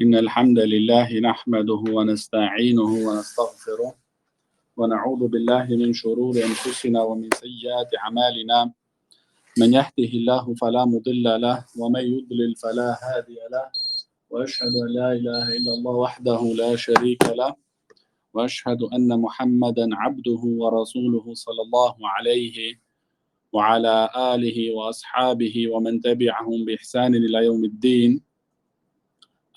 إن الحمد لله نحمده ونستعينه ونستغفره ونعوذ بالله من شرور أنفسنا ومن سيئات أعمالنا من يهده الله فلا مضل له ومن يضلل فلا هادي له وأشهد أن لا إله إلا الله وحده لا شريك له وأشهد أن محمدا عبده ورسوله صلى الله عليه وعلى آله وأصحابه ومن تبعهم بإحسان إلى يوم الدين.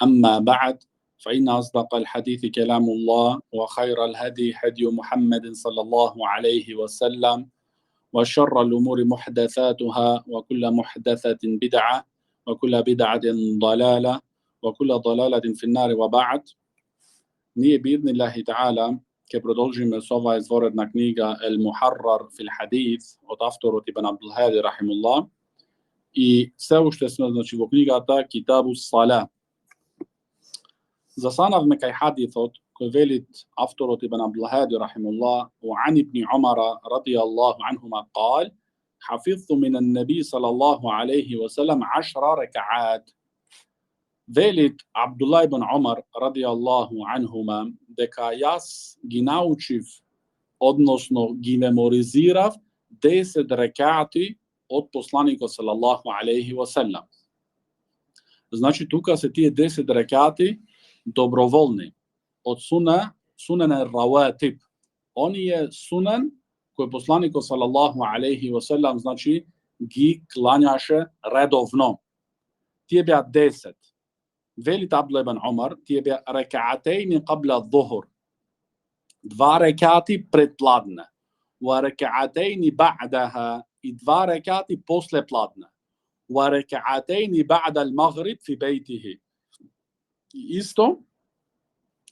أما بعد فإن أصدق الحديث كلام الله وخير الهدي هدي محمد صلى الله عليه وسلم وشر الأمور محدثاتها وكل محدثة بدعة وكل بدعة ضلالة وكل ضلالة في النار وبعد. Nije بإذن الله تعالى che продолжим с ova izvorena knjiga El Muharrar fil Hadith od autora Ibn Abdul Hadi rahimullah i sve što smo znači u knjigata Kitabu Salah. Застанавме кај хадисот кој велит авторот Ибн Абдул Хади рахимуллах وعن ابن عمر رضي الله عنهما قال حفظت من النبي صلى الله عليه وسلم 10 ركعات. Велит Абдулlah ibn Umar radijallahu anhuma дека јас ги научив, односно ги меморизирав 10 рекати од посланикот салаллаху алейхи ва селем. Значи тука се тие 10 рекати доброволни од сунен раватиб. Оние сунен кој посланикот салаллаху алейхи ва селем значи ги клањаше редовно. Тие беа 10. Велит Абдулlah ибн Умар, тие беа рекаатейни qabla الظهر. 2 рекати пред пладне. Ва рекаатейни ба'даха и 2 рекати после пладне. Ва рекаатейни ба'да المغرب في بيته. Исто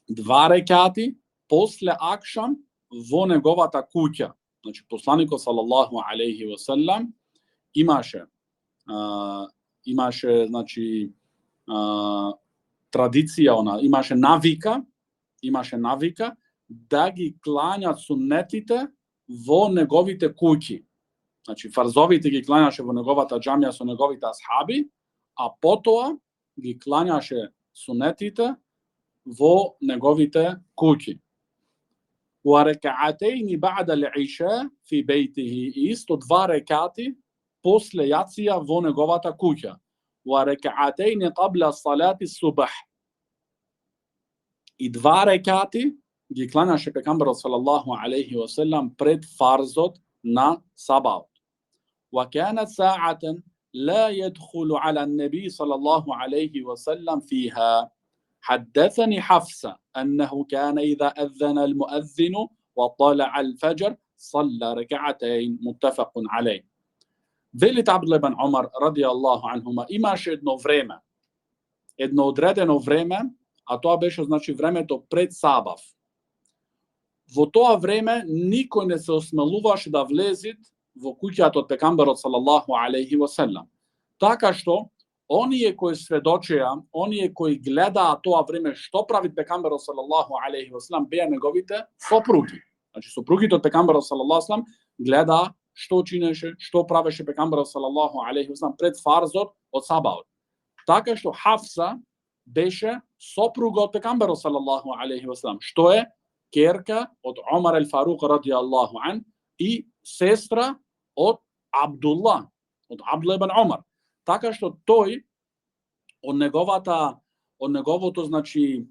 2 рекати после акшам во неговата куќа. Значи посланикот салаллаху алейхи ва селем имаше значи традиција, имаше навика да ги клањат суннетите во неговите куќи. Значи фарзовите ги клањаше во неговата џамија со неговите асхаби, а потоа ги клањаше суннетите во неговите куќи. Ва рекаатейни ба'да al-иша фи бейтихи, исто 2 рекати после јација во неговата куќа. Ва рекаатейни qabla салати субх. И 2 рекати ги клањаше пегамберот салаллаху алейхи ва селем пред фарзот на сабаот. Ва канат саатан لا يدخل على النبي صلى الله عليه وسلم فيها. حدثني حفصة أنه كان إذا أذن المؤذن وطلع الفجر صلى ركعتين متفق عليه. Велит Абдулlah ибн Умар радијаллаху анхума имаше едно одредено време, а тоа беше значи времето пред сабав. Во тоа време никој не се осмелуваше да влезе во куќата од пегамберот салаллаху алейхи ва селем. Така што оние кои сведочеа, оние кои гледаа тоа време што прави пегамберот салаллаху алейхи ва селем беа неговите сопруги. Значи сопругите од пегамберот салаллаху алейхи ва селем гледаа што чинеше, што правеше пегамберот салаллаху алейхи ва селем пред фарзот од сабаот. Така што Хафса беше сопруга од пегамберот салаллаху алейхи ва селем, што е керка од Омар ал-Фарук радијаллаху ан и сестра од Абдулла ибн Умар. Така што тој од неговото значи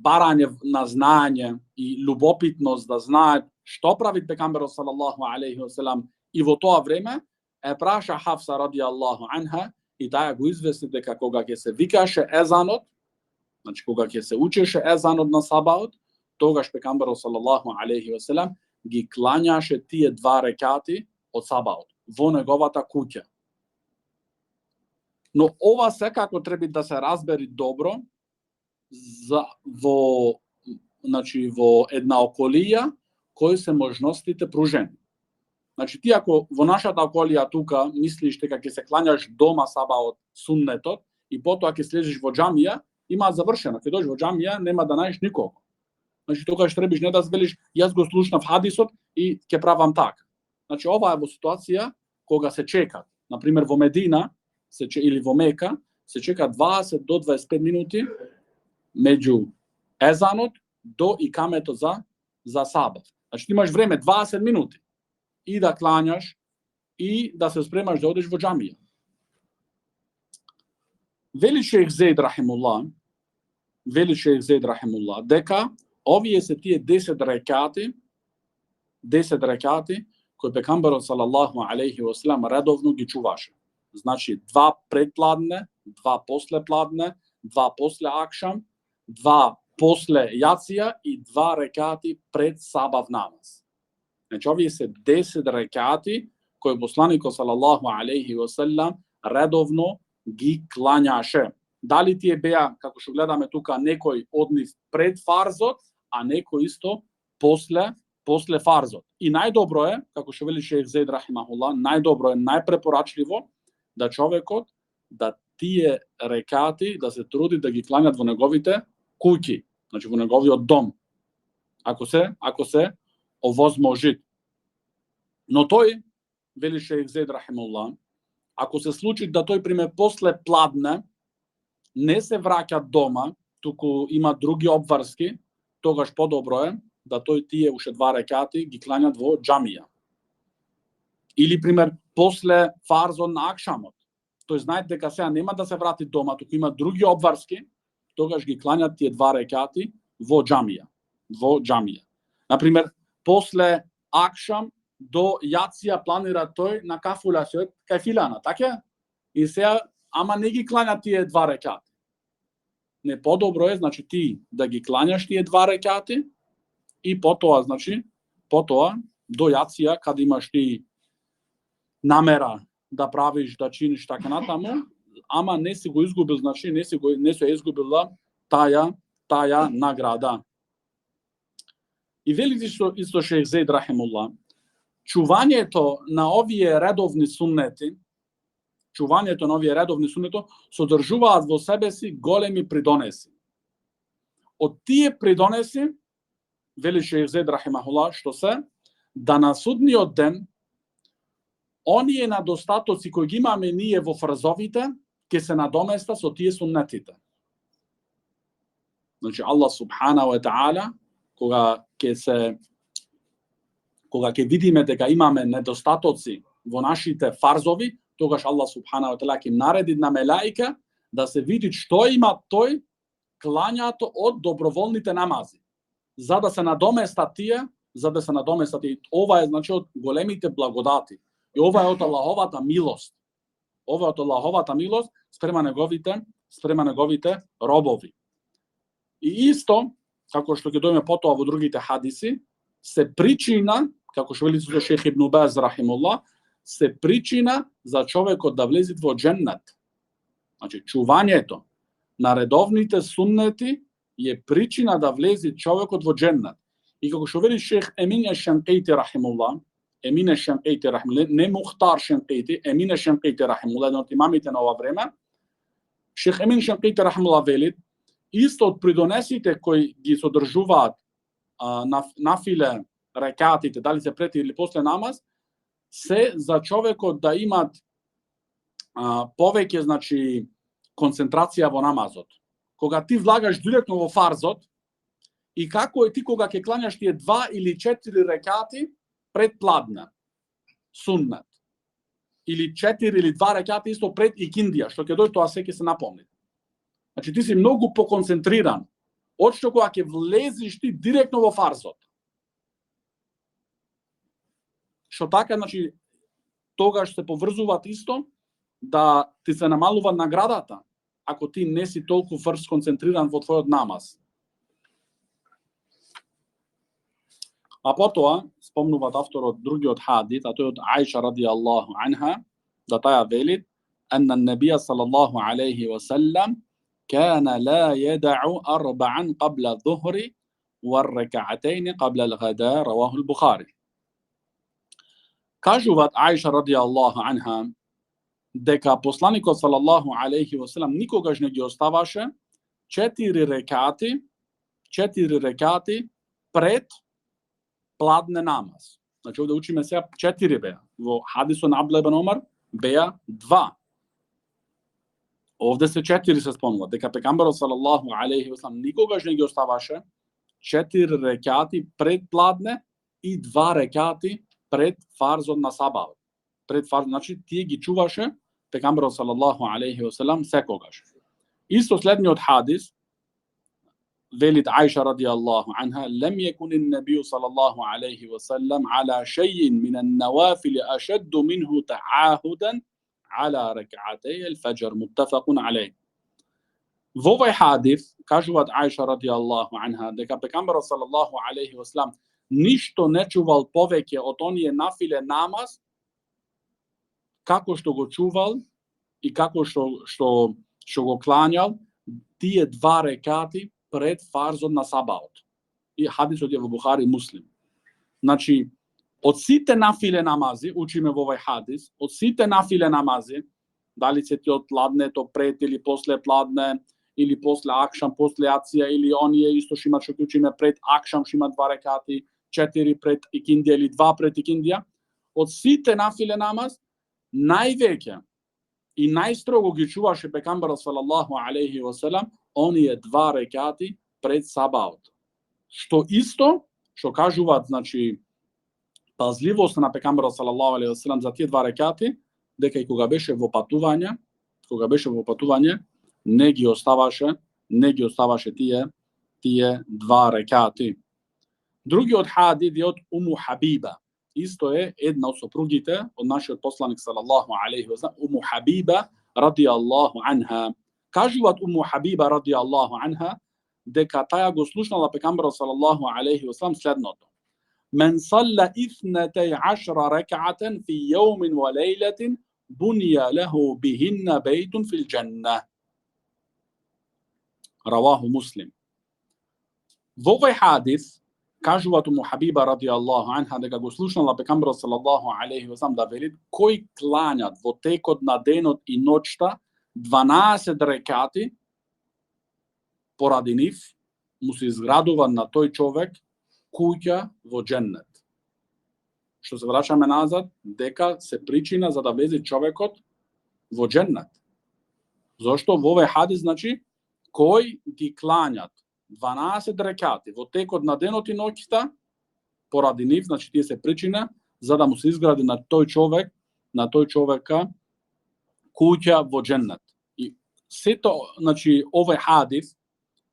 барање на знаење и љубопитност да знае што прави пегамберот салаллаху алейхи ва селем и во тоа време е праша Хафса радијаллаху анха и таа го извести дека кога ќе се викаше езанот, значи кога ќе се учеше езанот на сабаот, тогаш пегамберот салаллаху алейхи ва селем ги клањаше тие 2 рекати од сабаот во неговата куќа. Но ова секако треба да се разбери добро во една околија кои се можностите пружени. Значи ти ако во нашата околија тука мислиш дека ќе се клањаш дома сабаот суннетот и потоа ќе слезеш во џамија, има завршено. Ќе дојдеш во џамија, нема да најдеш никого. Значи тогаш требаш не да велиш јас го слушнав хадисот и ќе правам така. Значи ова е во ситуација кога се чекат. На пример во Медина или во Мека се чека 20 до 25 минути меѓу езанот до икамето за сабах. Значи ти имаш време 20 минути и да клањаш и да се спремаш да одиш во џамија. Вели шејх Зейд рахимуллах, дека овие се тие 10 рекати кои пегамберот салаллаху алейхи ва салам редовно ги чуваше. Значи 2 пред пладне, 2 после пладне, 2 после акшам, 2 после јација и 2 рекати пред сабав намаз. Значи овие се 10 рекати кои посланикот салаллаху алейхи ва салам редовно ги клањаше. Дали тие беа, како што гледаме тука, некој од нив пред фарзот, а некој исто после фарзот. И најдобро е, како што вели шејх Зейд рахимахуллах, најдобро е, најпрепорачливо да човекот да тие рекати да се труди да ги кланјат во неговите куќи, значи во неговиот дом. Ако се овозможи. Но тој, вели шејх Зейд рахимахуллах, ако се случи да тој пример после пладне не се враќа дома, туку има други обврски, тогаш подобро е да тој тие уште 2 рекати ги клањат во џамија. Или пример после фарзот на акшамот. Тој знае дека сега нема да се врати дома, туку има други обврски, тогаш ги клањат тие 2 рекати во џамија. Например, после акшам до јација планира тој на кафула се кај филана, така? И сега ама не ги клања тие 2 рекати. Не, подобро е, значи ти да ги клањаш тие 2 рекати и потоа до јација каде имаш ти намера да правиш, да чиниш така натаму, ама не си го изгубил, значи не се изгубила таа награда. И вели исто шејх Зейд рахимуллах, чувањето на овие редовни суннети содржуваат во себе си големи придонеси. Од тие придонеси, вели шејх Зейд рахимахуллах, што се да на судниот ден оние недостатоци кои ги имаме ние во фрзовите ќе се надоместа со тие суннетите. Значи Аллах субханаху ва таала кога ќе видиме дека имаме недостатоци во нашите фарзови, тогаш Аллах субханаху ва таала ќе нареди на мелаика да се види што има тој клањато од доброволните намази, за да се надоместат тие. Ова е значи од големите благодати. И ова е од Аллаховата милост. Спрема неговите робови. И исто, како што ќе дојме потоа во другите хадиси, се причина, како што вели шејх Ибн Баз рахимуллах, се причина за човекот да влезе во џеннет. Значи, чувањето на редовните суннети е причина да влезе човекот во џеннет. И како што вели шејх Емин еш-Шанқити рахимуллах, не Мухтар Шанқити, Емин еш-Шанқити рахимуллах, еден од имамите на ова време, шејх Емин еш-Шанқити рахимуллах вели, исто од придонесите кои ги содржуваат нафиле рекатите, дали се пред или после намаз, се за човекот да имат повеќе, значи, концентрација во намазот. Кога ти влагаш директно во фарзот, и како е ти кога ќе клањаш тие 2 или 4 рекати пред пладне, суннет, или 4 или 2 рекати исто пред икиндија, што ќе дојде тоа се ќе се напомни. Значи ти си многу поконцентриран, од што кога ќе влезеш ти директно во фарзот. Што така, значи, тогаш се поврзуваат исто да ти се намалува наградата, ако ти не си толку фрз концентриран во твојот намаз. А потоа, спомнуваат авторот другиот хадис, а тој од Аиша радијаллаху анха, да таја вели, анна набија салаллаху алейхи ва саллам كان لا يدع 4 قبل الظهر والركعتين قبل الغداء رواه البخاري. Кажуваат Аиша радијаллаху анха дека посланикот салаллаху алейхи ва салам никогаш не ги оставаше 4 рекати пред пладне намаз. Значи овде учиме сега 4 беа. Во хадисот на Абдуллах ибн Омар беа 2. Ovde se 4 se spomenula, дека пегамберот салаллаху алейхи веселам никогаш не ги оставаше 4 рекати пред пладне и 2 рекати пред фарзот на сабах. Пред фарз, значи тие ги чуваше пегамберот салаллаху алейхи веселам секогаш. Исто следниот хадис велит Аиша радијаллаху анха: "Лем јекун ан-набију салаллаху алейхи веселам ала шејин мин ан-навафил ашадду минху та'ахудан ала рак'атей ал-фаџр", муттафақун алейх. Во овој хадис кажуваат Аиша радијаллаху анха дека пегамберот салаллаху алейхи веселам ништо не чувал повеќе од оние нафиле намаз како што го чувал и како што го клањал тие 2 рекати пред фарзот на сабаот. И хадисот е во Бухари и Муслим. Значи, од сите нафиле намази, учиме во овој хадис, од сите нафиле намази, дали се ти од пладнето пред или после пладне, или после акшам, после ација, или оние исто што имат што учиме пред акшам, што имат 2 рекати, 4 пред икиндија или 2 пред икиндија, од сите нафиле намаз, највеќе и најстрого ги чуваше пегамберот салаллаху алейхи веселам оние 2 рекати пред сабаот. Што исто, што кажуваат, значи, пазливост на пегамберот салаллаху алейхи веселам за тие 2 рекати, дека и кога беше во патување, не ги оставаше тие 2 рекати. Другиот хадис е од Уму Хабиба. Исто е една од сопругите од нашиот посланик салаллаху алейхи веселам, Уму Хабиба радијаллаху анха. Кажуваат Уму Хабиба радијаллаху анха дека таја го слушнала пегамберот салаллаху алейхи веселам следното: "Мен салла 12 рак'атан фи јаумин ва лейлатин бунија лаху бихинна бейтун фил џанна." Раваху Муслим. Во овој хадис кажуваат Уму Хабиба радијаллаху анха дека го слушнала пегамберот салаллаху алейхи веселам да велит: "Кој клањат во текот на денот и ноќта 12 рекати, поради нив му се изградува на тој човек куќа во џеннет." Што се врачаме назад, дека се причина за да влезе човекот во џеннет. Зошто во овој хадис, значи, кој ги клањат 12 рекати во текот на денот и ноќта, поради нив, значи тие се причина за да му се изгради на тој човека куќа во џеннет. И сето, значи, овој хадис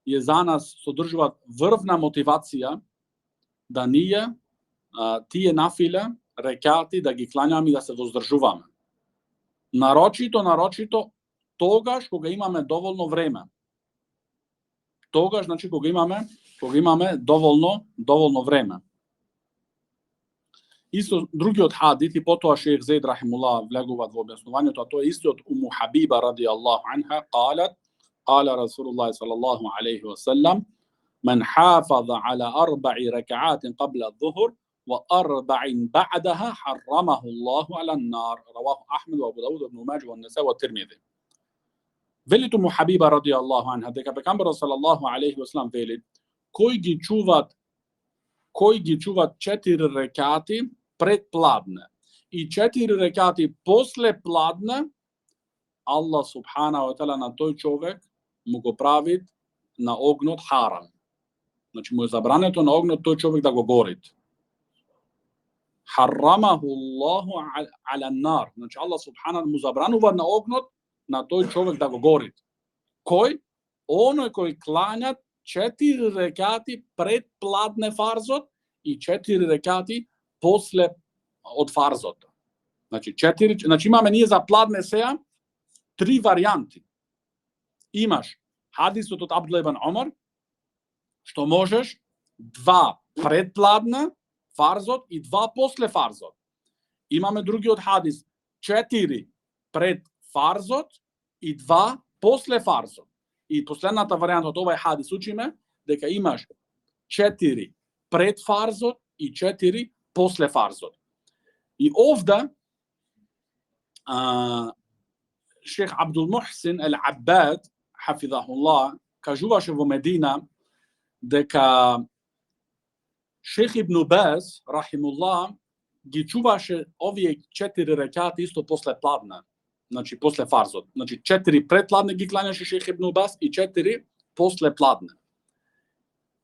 е за нас содржува врвна мотивација да ние тие нафиле рекати да ги клањаме и да се воздржуваме. Нарочито тогаш кога имаме доволно време. Тогаш, значи, кога имаме доволно време. Исто другиот хадис и потоа шејх Зейд рахимуллах влегуваат во објаснувањето, а тоа е исто од Уму Хабиба радијаллаху анха, قال رسول الله صلى الله عليه وسلم: "من حافظ على 4 ركعات قبل الظهر و4 بعدها حرمه الله على النار." رواه أحمد وأبو داود وابن ماجه والنسائي والترمذي. Велит Уму Хабиба радијаллаху анха дека пегамберот салаллаху алейхи веселам велит: кој ги чуват 4 рекати пред пладне и 4 рекати после пладне, Аллах субханаху ва таала на тој човек му го прави на огнот харам. Значи му е забрането на огнот тој човек да го горит. Харрамаху Аллаху ала нар. Значи Аллах субханаху му забранува на огнот на тој човек да го горит. Кој? Оној кој клањат 4 рекати пред пладне фарзот и 4 рекати после од фарзот. Значи имаме ние за пладне сеја 3 варијанти. Имаш хадисот од Абдулlah ибн Омар, што можеш 2 пред пладне фарзот и 2 после фарзот. Имаме другиот хадис 4 пред фарзот и 2 после фарзот. И последната варијанта од овој хадис учиме дека имаш 4 пред фарзот и 4 после фарзот. И овде шех Абдул Мухсин Ал-Аббад хафизахуллах кажуваше во Медина дека шех Ибн Баз рахимуллах ги чуваше овие 4 рекати исто после пладне. значи после фарзот. Значи 4 пред пладне ги кланяше Шейх Ибн Бас и 4 после пладне.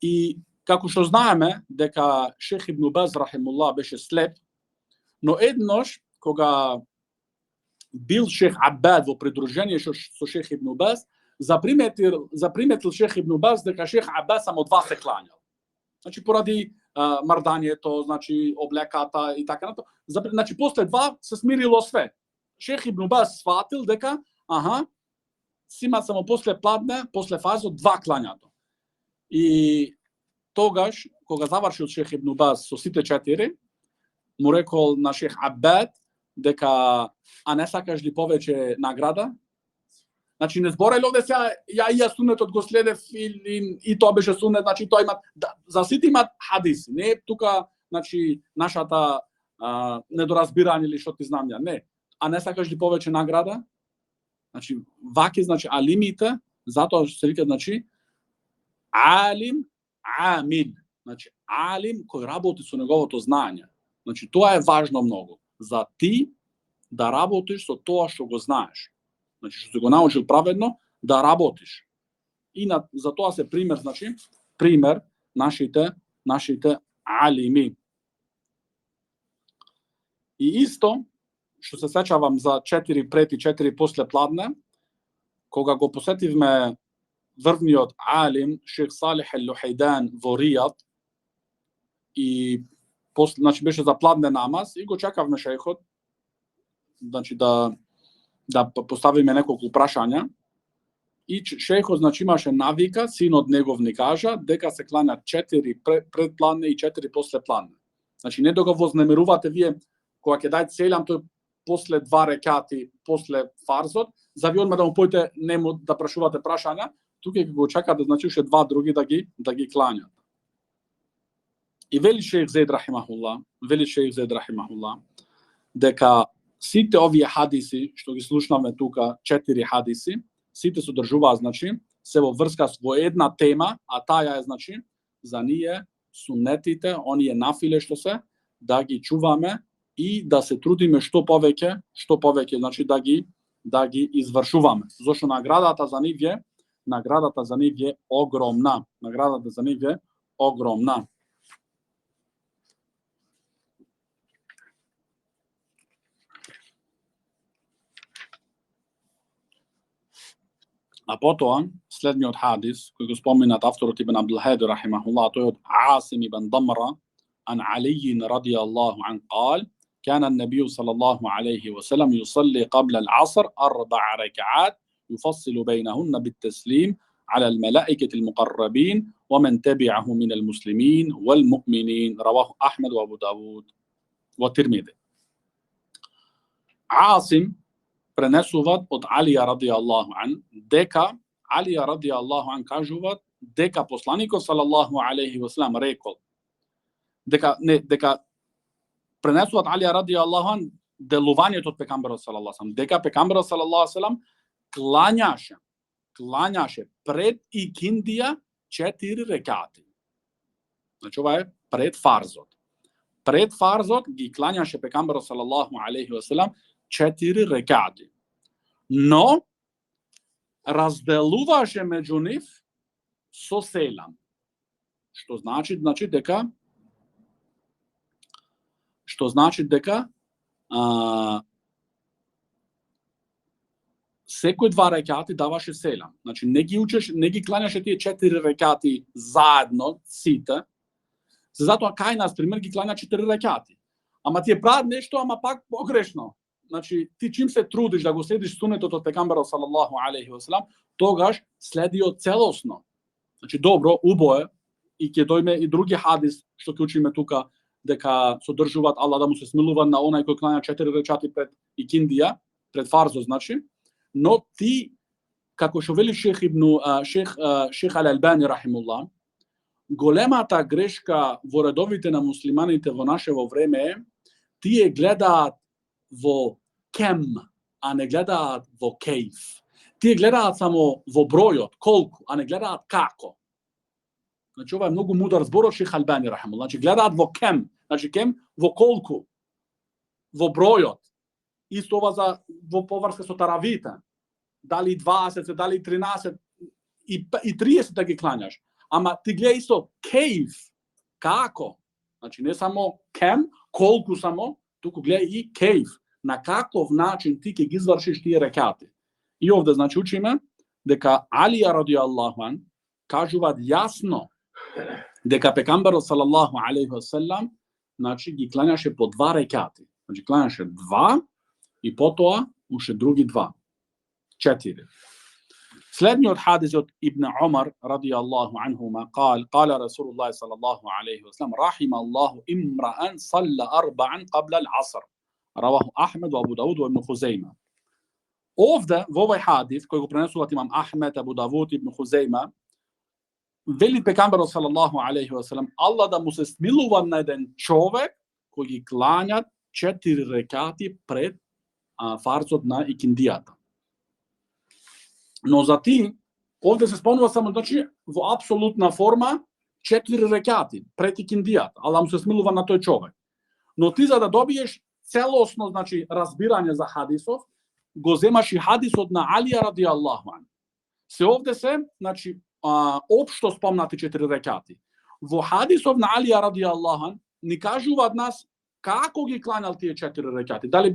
И како што знаеме дека Шейх Ибн Баз рахимуллах беше слеп, но еднош кога бил Шейх Абад во придружение со Шейх Ибн Баз, заприметил Шейх Ибн Баз дека Шейх Абад само два се клањал. Значи поради мардањето, значи облеката и така натаму. Значи после два се смирило све. Шейх Ибн Баз сватил дека сима само после пладне, после фазот два клањато. И тогаш кога завршил Шейх Ибн Баз со сите 4, му рекол на Шейх Абад дека не сакаш ли повеќе награда? Значи не зборел овде сега ја сунетот го следев и тоа беше сунет, значи тоа имат за сите имат хадиси, не тука значи нашата недоразбирање или што ти знам ја, не. А не сакаш ли повеќе награда? Значи ваќе значи алимите, затоа што се вика значи алим амил, значи алим кој работи со неговото знаење. Значи тоа е важно многу за ти да работиш со тоа што го знаеш. Значи што се го научил праведно да работиш. И за тоа се пример, значи пример нашите алими. И исто што се сеќавам за 4 пред и 4 после пладне, кога го посетивме врвниот алим Шейх Салих ел-Лухайдан во Ријад и значи беше за пладне намаз и го чекавме шејхот, значи да поставиме неколку прашања. И шејхот значи имаше навика, синот негов ни кажа дека се кланят 4 пред пладне и 4 после пладне. Значи не да го вознемирувате вие кога ќе дајте селам тој после 2 рекати после фарзот, за вие одма да му појте нему да прашувате прашања, тука ќе го чекате значи уште два други да ги кланјат. И вели Шейх Зейд рахимахуллах, дека сите овие хадиси што ги слушнавме тука, 4 хадиси, сите содржуваат значи се во врска со една тема, а таа е значи за ние сунетите, оние нафиле што се да ги чуваме и да се трудиме што повеќе значи да ги извршуваме. Зошто наградата за нив е огромна. А потоа, следниот хадис, кој го споминат авторот Ибн Абдул-Хади рахимахуллах, тој од Асим ибн Дамра, عن علي رضي الله عنه قال كان النبي صلى الله عليه وسلم يصلي قبل العصر 4 ركعات يفصل بينهن بالتسليم على الملائكة المقربين ومن تبعه من المسلمين والمؤمنين. رواه أحمد وأبو داود والترمذي. عاصم пренесуваат од Алија радијаллаху ан дека Алија радијаллаху ан кажуваат дека посланикот салаллаху алейхи ва салам рекол дека пренесуваат Алија радијаллаху ан делувањето од пегамберот салаллаху алейхи ва салам, дека пегамберот салаллаху алейхи ва салам клањаше пред икиндија 4 рекати. Значи ова е пред фарзот. Пред фарзот ги клањаше пегамберот салаллаху алейхи ва салам 4 рекати. Но разделуваше меѓу нив со селам. Што значи дека секој 2 рекати даваше селам. Значи не ги клањаше тие 4 рекати заедно сите. Затоа кај нас пример ги клања 4 рекати. Ама тие прават нешто, ама пак погрешно. Значи ти чим се трудиш да го следиш сунетот од пегамберот салаллаху алейхи ва салам, тогаш следи од целосно. Значи добро, убое и ќе дојме и други хадис што ќе учиме тука дека содржуваат Аллах да му се смилува на онај кој клања 4 рекати пред икиндија, пред фарзот значи, но ти како што вели шех Ал-Албани рахимуллах, големата грешка во редовите на муслиманите во нашево време е тие гледаат во кем, а не гледаат во кейф. Тие гледаат само во бројот, колку, а не гледаат како. Значи ова е многу мудар збор од Шейх Албани рахимуллах. Значи гледаат во кем, значи кем во колку, во бројот. Исто ова за во поврска со таравите. Дали 20, дали 13 и 30 да ги клањаш. Ама ти гледај исто кейф, како. Значи не само кем, колку само, туку гледај и кейф. На каков начин ти ќе ги извршиш тие рекати. И овде значи учиме дека Алија радијаллаху ан кажуваат јасно дека пекамберот салаллаху алейхи ва селам значи ги клањаше по 2 рекати. Значи клањаше 2 и потоа уште други 2. 4. Следниот хадис од Ибн Умар радијаллаху анхума قال رسول الله صلى الله عليه وسلم رحم الله امرأ صلى 4 قبل العصر. رواه Ахмед, Абу Дауд и Ибн Хузейма. Овде во овој хадис кој го пренесуваат имам Ахмед, Абу Давуд и Ибн Хузейма, вели пекамберот салаллаху алейхи ва селем Аллах да му се смилува на еден човек кој ги клања 4 рекати пред фарзот на икиндијата. Но за ти, овде се спомнува само, значи, во апсолутна форма 4 рекати пред икиндијата. Аллах му се смилува на тој човек. Но ти за да добиеш целосно, значи, разбирање за хадисов, го земаш и хадисот на Алија радијаллаху ан. Се овде се, значи, општо спомнати 4 рекати. Во хадисов на Алија радијаллаху ан ни кажуваат нас како ги кланял тие 4 рекати. Дали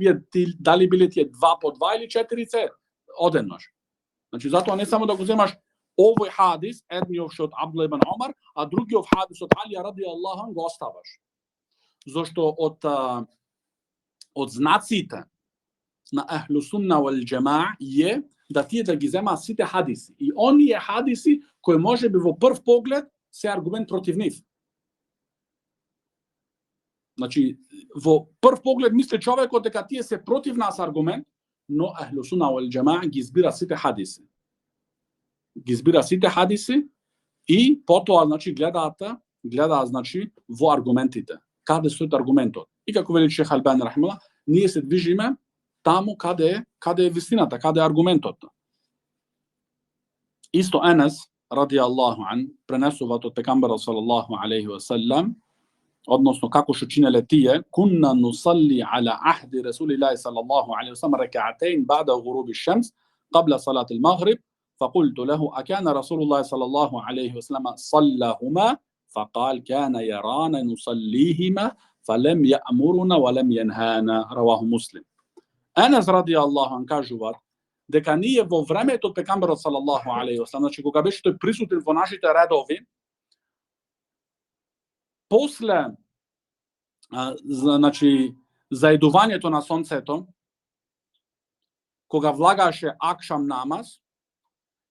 биле тие 2 по 2 или 4 одеднаш. Значи, затоа не само да го земаш овој хадис, едниот што од Абдулла ибн Омар, а другиот хадис од Алија радијаллаху ан го оставаш. Зошто од знаците на Ахлу Сунна вал Џемаа е да тие да ги земаат сите хадиси. И оние хадиси кои можеби во прв поглед се аргумент против нив. Значи, во прв поглед мисли човекот дека тие се против нас аргумент, но Ахлу Сунна вал Џемаа ги избира сите хадиси. Ги избира сите хадиси и потоа, значи, гледаат значи, во аргументите. Каде стои аргументот? И како вели Шех Албани рахимуллах, ние се движиме таму каде е вистината, каде е аргументот. Исто Енес радијаллаху ан пренесуваат од пекамберот салаллаху алейхи ва селем, односно како што чинеле тие, кунна нусалли ала ахди расулиллахи салаллаху алейхи ва селем рак'атейн ба'да غروب الشمس قبل صلاة المغرب فقلت له أكان رسول الله صلى الله عليه وسلم صلىهما فقال كان يرانا نصليهما فلم يأمرنا ولم ينهانا. رواه مسلم. Енес радијаллаху ан кажуваат дека ние во времето од пекамберот салаллаху алейхи ва селем, значи кога беше тој присутен во нашите редови, после значи заедувањето на сонцето, кога влагаше акшам намаз,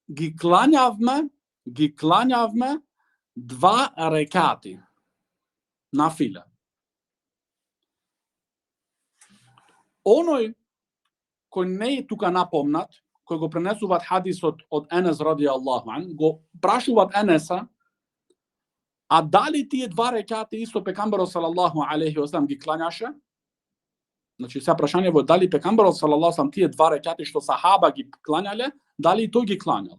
ги клањавме 2 рекати на филе. Оној кој не е тука напомнат, кој го пренесуваат хадисот од Енес радијаллаху ан, го прашуваат Енеса, а дали тие 2 рекати исто пекамберот салаллаху алейхи ва селем ги клањаше? Значи, сега прашање во дали пекамберот салаллаху алейхи ва селем тие 2 рекати што сахаба ги клањале, дали тој ги клањал?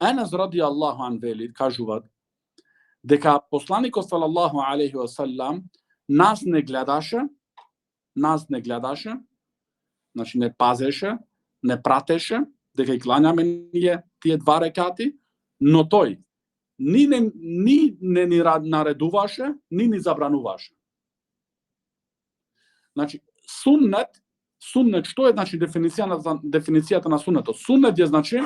Енес радијаллаху ан вели, кажуваат, дека посланикот салаллаху алейхи ва селем нас не гледаше, значи не пазеше, не пратеше дека ги клањаме ние тие 2 рекати, но тој ни не наредуваше, ни забрануваше. Значи, суннет, што е значи дефиницијата на суннетот? Суннет е значи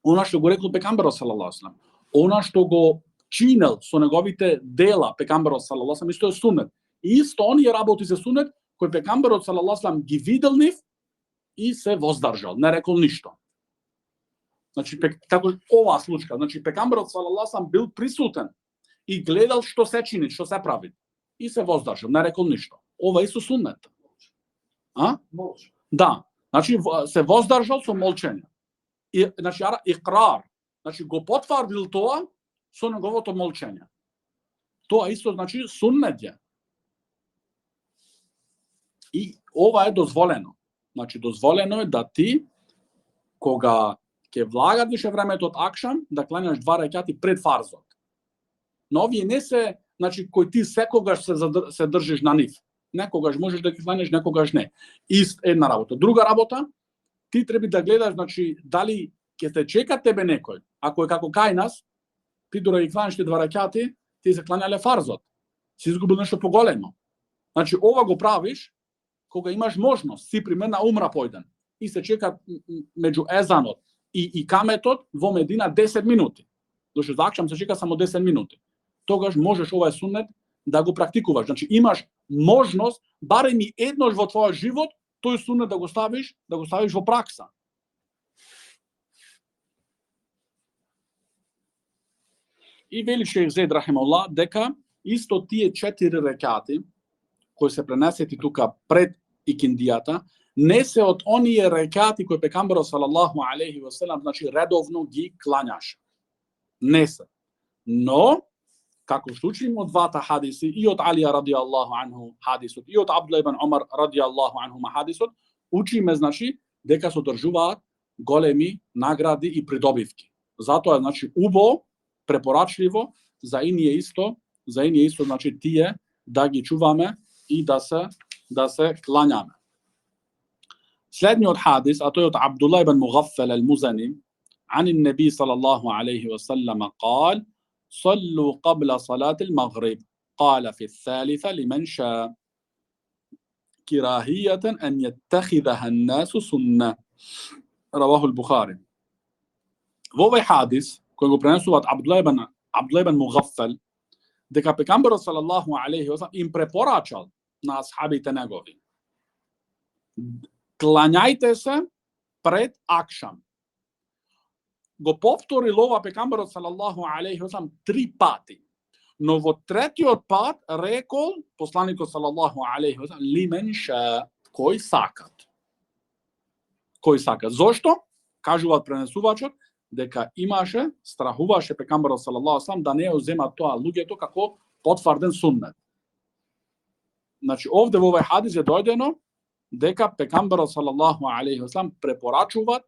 она што го рекол пекамберот салаллаху алейхи ва селем, она што го чинел со неговите дела пекамберот салаллаху алейхи ва селем, исто е суннет. И исто оние работи се суннет кој пекамберот салаллаху алейхи ва селем ги видел нив и се воздржал, не рекол ништо. Значи, како оваа случка, значи пекамберот салаллаху алейхи ва селем бил присутен и гледал што се чини, што се прави и се воздржал, не рекол ништо. Ова исто суннет. Да, значи се воздржал со молчење. И значи иqrar, значи го потврдил тоа со неговото молчење. Тоа исто значи суннет е. И ова е дозволено. Значи дозволено е да ти кога ќе влагаш времето од акшам да клањаш 2 рекати пред фарзот. Но овие не се, значи кои ти секогаш се држиш на нив. Некогаш можеш да ги кlanjaš, некогаш не. Една работа. Друга работа, ти треба да гледаш, значи, дали ќе те чека тебе некој. Ако е како кај нас, ти дора ги кlanjaš 2 ракати, ти се кланяле фарзот. Си изгубил нешто поголемо. Значи, ова го правиш кога имаш можност, си пример на умра појден и се чека меѓу езанот и каметот во Медина 10 минути. Дошто за акшам се чека само 10 минути. Тогаш можеш овај суннет да го практикуваш. Значи имаш можност барем и еднош во твојот живот тој суннет да го ставиш во пракса. И вели шејх Зейд рахималлах дека исто тие 4 рекати кои се пренесети тука пред икиндијата не се од оние рекати кои пекамберот салаллаху алейхи ва селам значи редовно ги клањаше. Не се. Но како што учиме од двата хадиси и од Алија радијаллаху анху хадисот и од Абдулlah ибн Умар радијаллаху анхума хадисот, учиме значи дека содржуваат големи награди и придобивки. Затоа значи убо препорачливо за иние исто значи тие да ги чуваме и да се клањаме. Следниот хадис, а тој од Абдулlah ибн Мугаффал ал-Музани, عن النبي صلى الله عليه وسلم قال: صلوا قبل صلاة المغرب قال في الثالثة لمن شاء كراهية أن يتخذها الناس سنة. رواه البخاري. Во овој хадис кој го пренесуваат Абдулlah ибн Мугаффал, дека пекамберот салаллаху алейхи ва салам им препорачал на асхабите негови: клањајте се пред акшам. Го повторил ова пекамберот салаллаху алейхи ва салам 3 пати. Но во третиот пат рекол посланикот салаллаху алейхи ва салам: лимен ша, кој сакат. Кој сакат. Зошто? Кажуваат пренесувачот дека имаше, страхуваше пекамберот салаллаху алейхи ва салам да не ја земат тоа луѓето како потврден суннет. Значи овде во овој хадис е дојдено дека пекамберот салаллаху алейхи ва салам препорачуваат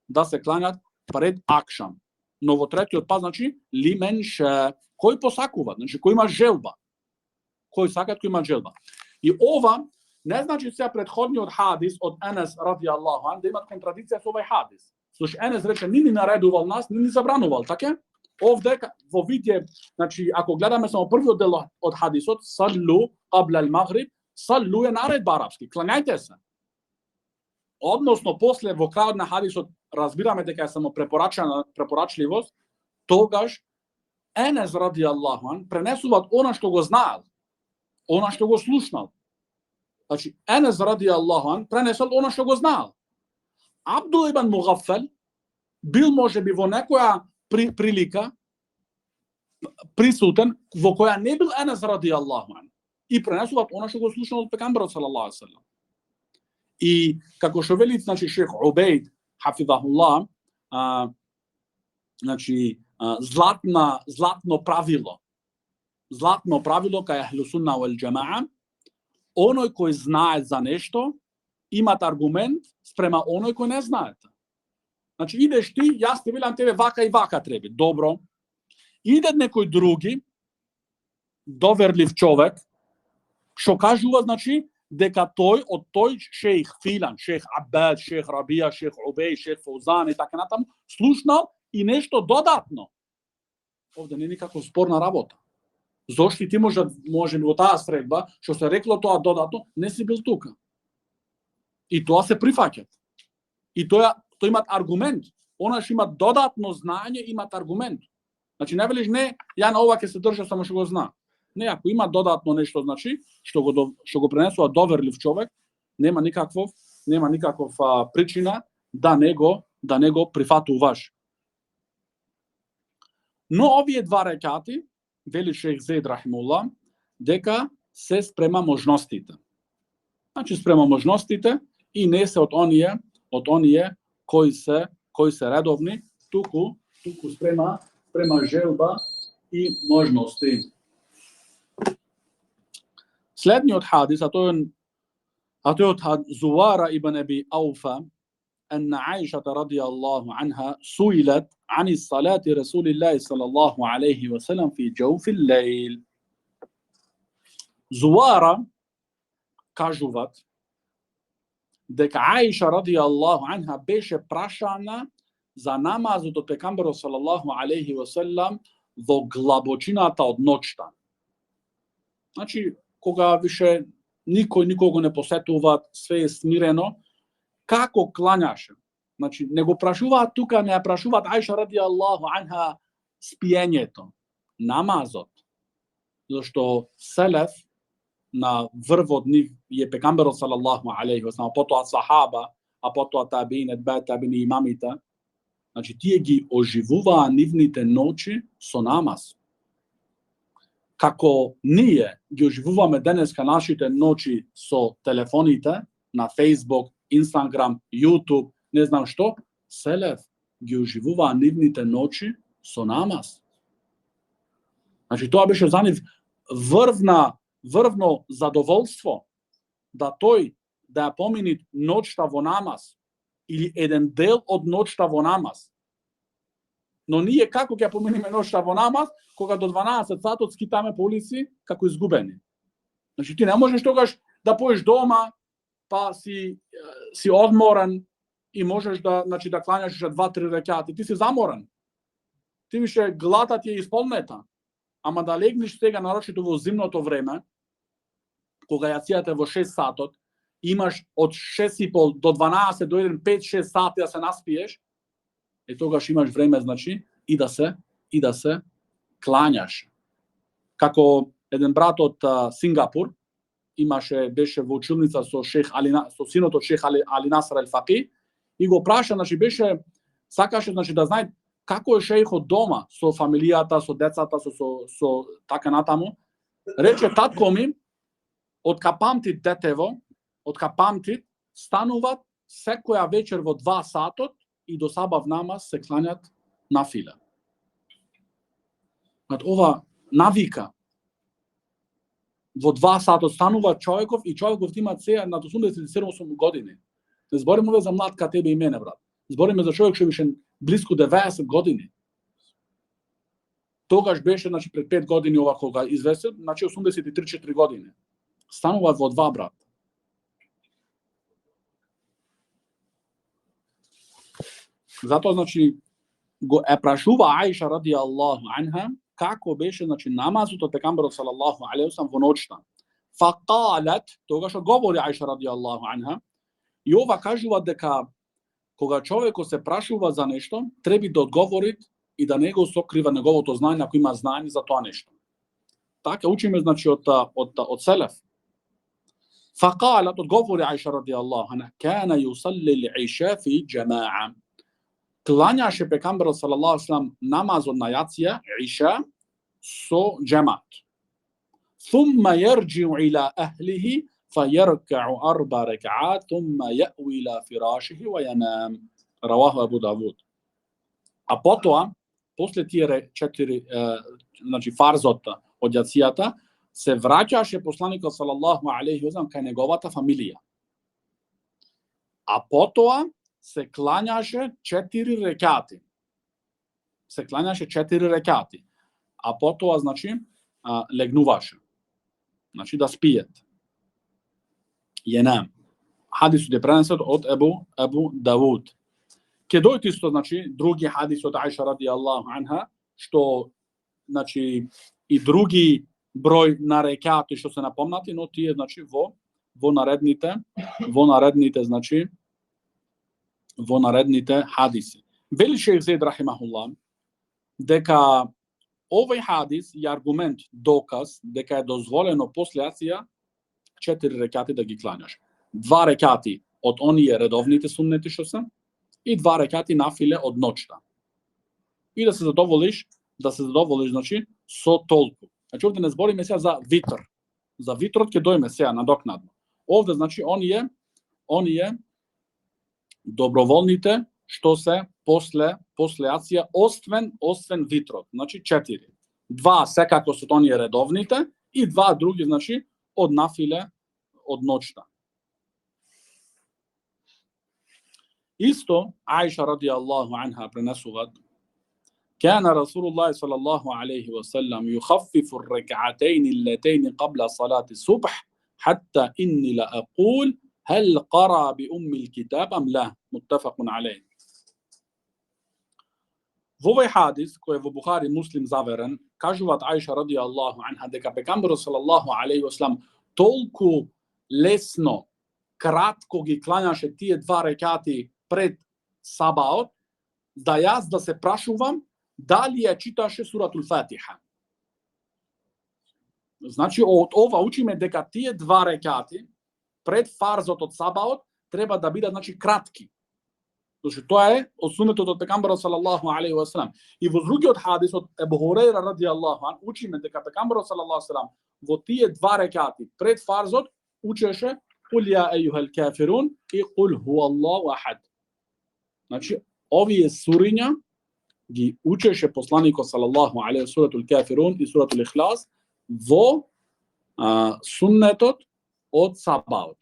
да се кланјат пред акшам. Но во третиот пат значи лимен ша, кој посакува, значи кој има желба. Кој сакат, кој има желба. И ова не значи сега претходниот хадис од Енес радијаллаху ан да имат контрадикција со овој хадис. Зашто Енес рече ни наредувал нас, ни забранувал, така? Овде во виде, значи ако гледаме само првиот дел од хадисот, саллу qabla al-maghrib, саллу е наредба арапски, клањајте се. Односно после во крајот на хадисот разбираме дека е само препорачливост, тогаш Енес радијаллаху ан пренесуваат она што го знаел, она што го слушнал. Значи Енес радијаллаху ан пренесал она што го знаел. Абдул ибн Мугаффал бил можеби во некоја прилика присутен во која не бил Енес радијаллаху ан и пренесуваат она што го слушнал од пекамберот салаллаху алейхи ва салам. И како што вели значи шех Убейд хафизахуллах, значи златно правило кај ахлу сунна вал џамаа, оној кој знае за нешто имат аргумент спрема оној кој не знаете. Значи идеш ти, јас ти велам тебе вака и вака треба. Добро. Иде некој други доверлив човек што кажува значи дека тој од тој шејх Филан, шејх Аббад, шејх Рабија, шејх Убеј, шејх Фаузан и така натаму слушнал и нешто додатно. Овде не е никаква спорна работа. Зошто ти може во таа средба што се рекло тоа додатно, не си бил тука. И тоа се прифаќат. И тоа имат аргумент. Она што има додатно знаење, имат аргумент. Значи не велиш не, ја на ова ќе се држам само што го знам. Не, ако има додатно нешто, значи што го пренесува доверлив човек, нема никаков причина да не го прифатуваш. Но овие 2 рекати, вели шејх Зейд рахимуллах, дека се спрема можностите. Значи спрема можностите и не се од оние кои се редовни, туку спрема желба и можности. Следниот хадис, а тој од Зуара ибн Аби Ауфа, أن عائشة رضي الله عنها سئلت عن صلاة رسول الله صلى الله عليه وسلم في جوف الليل. Зуара кажуваат дека Аиша радијаллаху анха беше прашана за намазот од пекамберот салаллаху алейхи ва селам во глабочината од ноќта. Значи, кога више никој никого не посетуваат, све е смирено, како клањаше? Значи, не го прашуваат тука, не ја прашуваат Аиша радијаллаху анха спиењето, намазот. Зашто селеф на врвот нив е пекамберот салаллаху алейхи ва селам, потоа сахаба, а потоа табиин, етбаи табиин и имамите. Значи, тие ги оживуваа нивните ноќи со намаз. Како ние ги оживуваме денеска нашите ноќи со телефоните, на Facebook, Instagram, YouTube, не знам што, селеф ги оживуваа нивните ноќи со намаз. Значи, тоа беше за нив врвно задоволство да тој да ја помини ноќта во намаз или еден дел од ноќта во намаз. Но ние како ќе поминиме ноќта во намаз кога до 12 сатот скитаме по улици како изгубени? Значи ти не можеш тогаш да поеш дома, па си одморен и можеш да клањаш 2-3 рекати. Ти си заморен. Ти више глата ти е исполнета. Ама да легнеш сега нарочито во зимното време, кога јацијата во 6 сатот, имаш од 6:30 до 12 до 1 5-6 сати да се наспиеш, тогаш имаш време, значи, и да се клањаш. Како еден брат од Сингапур беше во училница со синот од шех Али Наср Ал-Факи и го праша, значи сакаше да знае како е шејхот дома со фамилијата, со децата, со така натаму. Рече, татко ми од капамтит детево, стануваат секоја вечер во 2 сатот и до сабав намаз се клањат нафила. Ова навика. Во 2 сатот станува човеков и човеков има сега над 87 години. Не збориме за млад ка тебе и мене, брат. Збориме за човек што више близко 90 години. Тогаш беше, значи, пред 5 години ова кога известил, значи 83-4 години. Станува во 2, брат. Затоа, значи, го прашува Аиша радијаллаху анха како беше, значи, намазот од пекамберот салаллаху алейхи ва селам во ноќта. Фaqalat, тогаш говори Аиша радијаллаху анха, и ова кажува дека кога човекот се прашува за нешто, треба да одговори и да не го сокрива неговото знаење ако има знаење за тоа нешто. Така учиме, значи, од селеф. Фaqalat, одговори Аиша радијаллаху анха, кана юсалли ал-иша фи џамаа. Клањаше пекамберот салаллаху алейхи ва селам намазот на јација, иша, со џемат. Thumma yarji'u ila ahlihi فيركع 4 ركعات ثم يأوي إلى فراشه وينام. رواه أبو داود. А потоа, после тие 4, значи фарзот од јацијата, се враќаше посланикот салаллаху алейхи ва селам кај неговата фамилија. А потоа се клањаше 4 рекати. А потоа, значи, легнуваше. Значи да спиет. Јенам. Хадисот е пренесен од Абу Давуд. Ке дојде исто, значи, други хадиси од Аиша радијаллаху анха, што, значи, и други број на рекати што се напомнати, но тие, значи, во наредните, значи, во наредните хадиси. Вели шејх Зейд рахимахуллах дека овој хадис е аргумент, доказ дека е дозволено после јација 4 рекати да ги клањаш. 2 рекати од оние редовните суннети што се и 2 рекати нафиле од ноќта. И да се задоволиш, значи, со толку. Значи овде не збориме сега за витр. За витрот ќе дојме сега надокнадно. Овде, значи, оние доброволните што се после јација, освен витрот, значи 4. 2 секако се оние редовните и 2 други, значи, од нафиле од ноќта. Исто Аиша радијаллаху анха пренесува: Кана Расулуллах салаллаху алейхи ва селам юхаффифу الركعتين اللتين قبل صلاة الصبح حتى إني لأقول هل قرأ بأم الكتاب أم لا. متفق عليه. В овој хадис, кој е во Бухари Муслим заверен, кажуваат Аиша радијаллаху анха дека пегамберот салаллаху алейхи ва салам толку лесно, кратко ги кланяше тие два рекати пред сабаот, да јас да се прашувам дали ја читаше суратул Фатиха. Значи, од ова учиме дека тие два рекати пред фарзот од сабаот треба да бидат, значи, кратки. Значи, тоа е од сунетот од пегамберот салаллаху алейхи ва салам. И во другиот хадис од Ебу Хурейра радијаллаху ан учиме дека пегамберот салаллаху алейхи ва салам во тие два рекати пред фарзот учеше Кул ја ејухел кафирун и кул хуаллаху ахад. Значи, овие суриња ги учеше посланикот салаллаху алейхи суратул кафирун и суратул ихлас во суннетот од сабаот.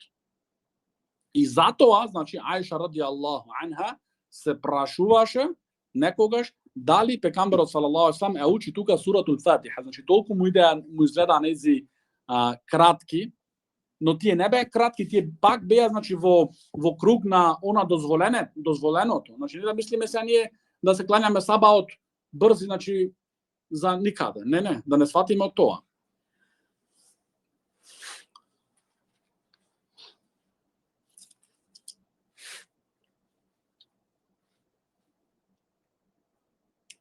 И затоа, значи, Аиша радијаллаху анха се прашуваше некогаш дали пегамберот салаллаху алейхи ва салам ја учи тука суратул Фатиха. Значи, толку му изгледа нези кратки, но тие не беа кратки, тие пак беа, значи, во круг на она дозволеното. Значи, не да мислиме се ние да се кланяме сабаот брзи, значи, за никаде. Не, да не сватиме од тоа.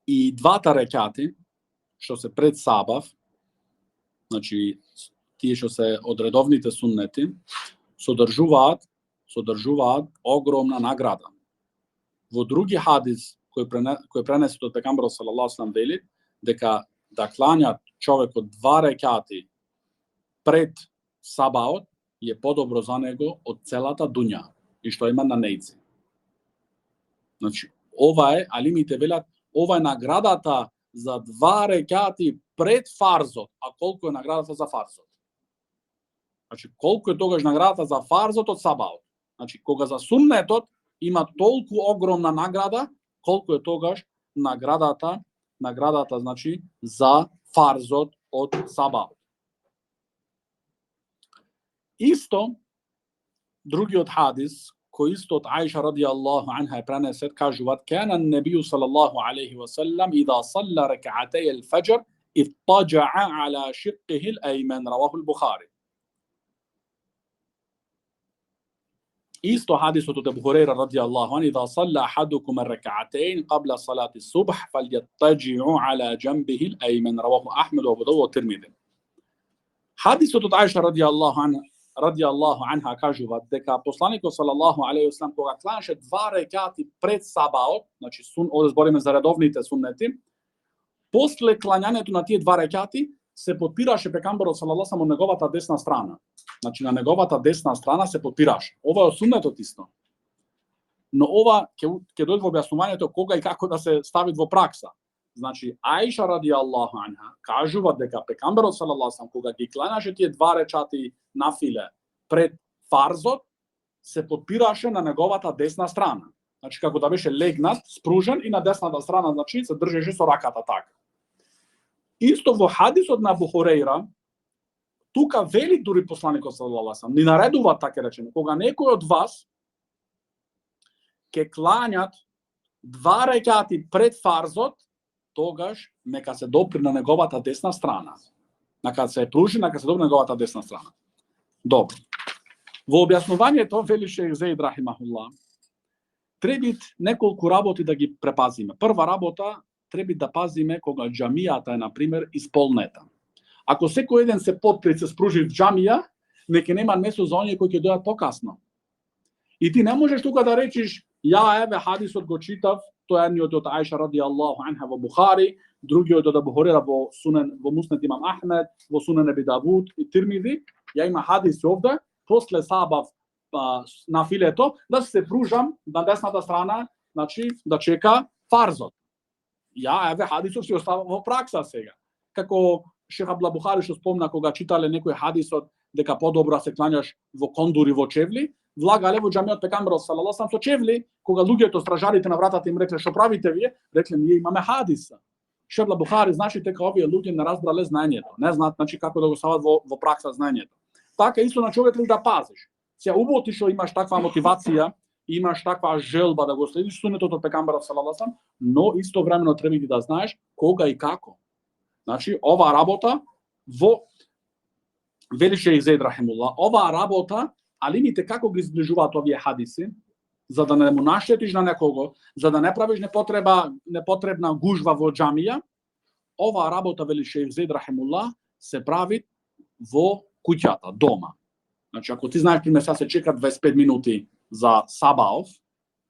И двата рекати, што се пред сабав, значи, тие што се од редовните суннети, содржуваат огромна награда. Во други хадис кој пренесет од пегамберот салаллаху алейхи ва салам вели дека да кланјат човекот два рекати пред сабаот е подобро за него од целата дуња и што има на нејци. Значи, ова е, алимите велат, ова е наградата за два рекати пред фарзот, а колку е наградата за фарзот? Значи, колку е тогаш наградата за фарзот од сабаот? Значи, кога за суннетот има толку огромна награда, колку е тогаш наградата, значи, за фарзот од сабаот. Исто, другиот хадис, кој исто од Аиша радијаллаху анха пренесет, кажуваат кана небију салаллаху алейхи ва салам ида салла рак'атај ал-фаџр иттаџа'a ала шиққихи ал-ајман, раваху al-Бухари. Исто хадисот од Ебу Хурейра радијаллаху ан ида салла ахадукум ar-rak'atayn qabla salati as-subh falyattaji'u ala janbihi al-aymан, раваху Ахмед ва Абу Дауд ва Тирмизи. Хадисот од Аиша радијаллаху анха кажуваат дека посланикот салаллаху алейхи ва салам кога кланеше два рекати пред сабаот, значи овде збориме за редовните суннети, после клањањето на тие два рекати се потпираше пегамберот салаллаху алейхи ва салам од неговата десна страна. Значи на неговата десна страна се потпираше. Ова е суннетот исто. Но ова ќе дојде во објаснувањето кога и како да се стави во пракса. Значи, Аиша радијаллаху анха кажува дека пегамберот салаллаху алейхи ва салам кога ги кланяше тие два рекати нафиле пред фарзот, се потпираше на неговата десна страна. Значи, како да беше легнат, спружен и на десната страна, значи, се држеше со раката така. Исто во хадисот на Абу Хурейра, тука вели дури посланикот салаллаху алейхи ва салам, ни наредува така речено, кога некој од вас ќе клањат два рекати пред фарзот, тогаш нека се допри на неговата десна страна. Нека се пружи, нека се допри на неговата десна страна. Добро. Во објаснувањето вели шејх Зеид рахимахуллах, треба неколку работи да ги препазиме. Прва работа, треба да пазиме кога џамијата е, например, исполнета. Ако секој еден се потпри, се спружи в џамија, нека нема место за оние кои ќе дојдат покасно. И ти не можеш тука да речиш, ја еве хадисот го читав, тоа е едниот од Аиша радијаллаху анха во Бухари, другиот од Абу Хурейра во Муснед имам Ахмед, во Сунен Аби Давуд и Тирмизи, ја има хадис овде, после сабав на филето, да се пружам на десната страна, значи да чека фарзот. Ја еве хадисот се остава во пракса сега. Како Шех Абдул Бухари што спомна кога читале некој хадисот дека подобро се клањаш во кондури во чевли, влагале во џамијот пегамберот салаллаху алейхи ва салам со чевли, кога луѓето стражарите на вратата им рекле што правите вие, рекле ние имаме хадиса. Шех Абдул Бухари значи дека овие луѓе не разбрале знаењето, не знаат значи како да го стават во пракса знаењето. така исто на човек да пазиш. Се уботи што имаш таква мотивација, имаш таква желба да го следиш сунетот од пегамберот салаллаху алейхи веселем, но истовремено треба и да знаеш кога и како. Значи, оваа работа во вели шејх Зейд рахимуллах, оваа работа, алимите како ги изближуваат овие хадиси, за да не му наштетиш на некого, за да не правиш непотребна гужва во џамија, оваа работа, вели шејх Зейд рахимуллах, се прави во куќата, дома. Значи, ако ти знаеш, пример, се чека 25 минути за сабаов,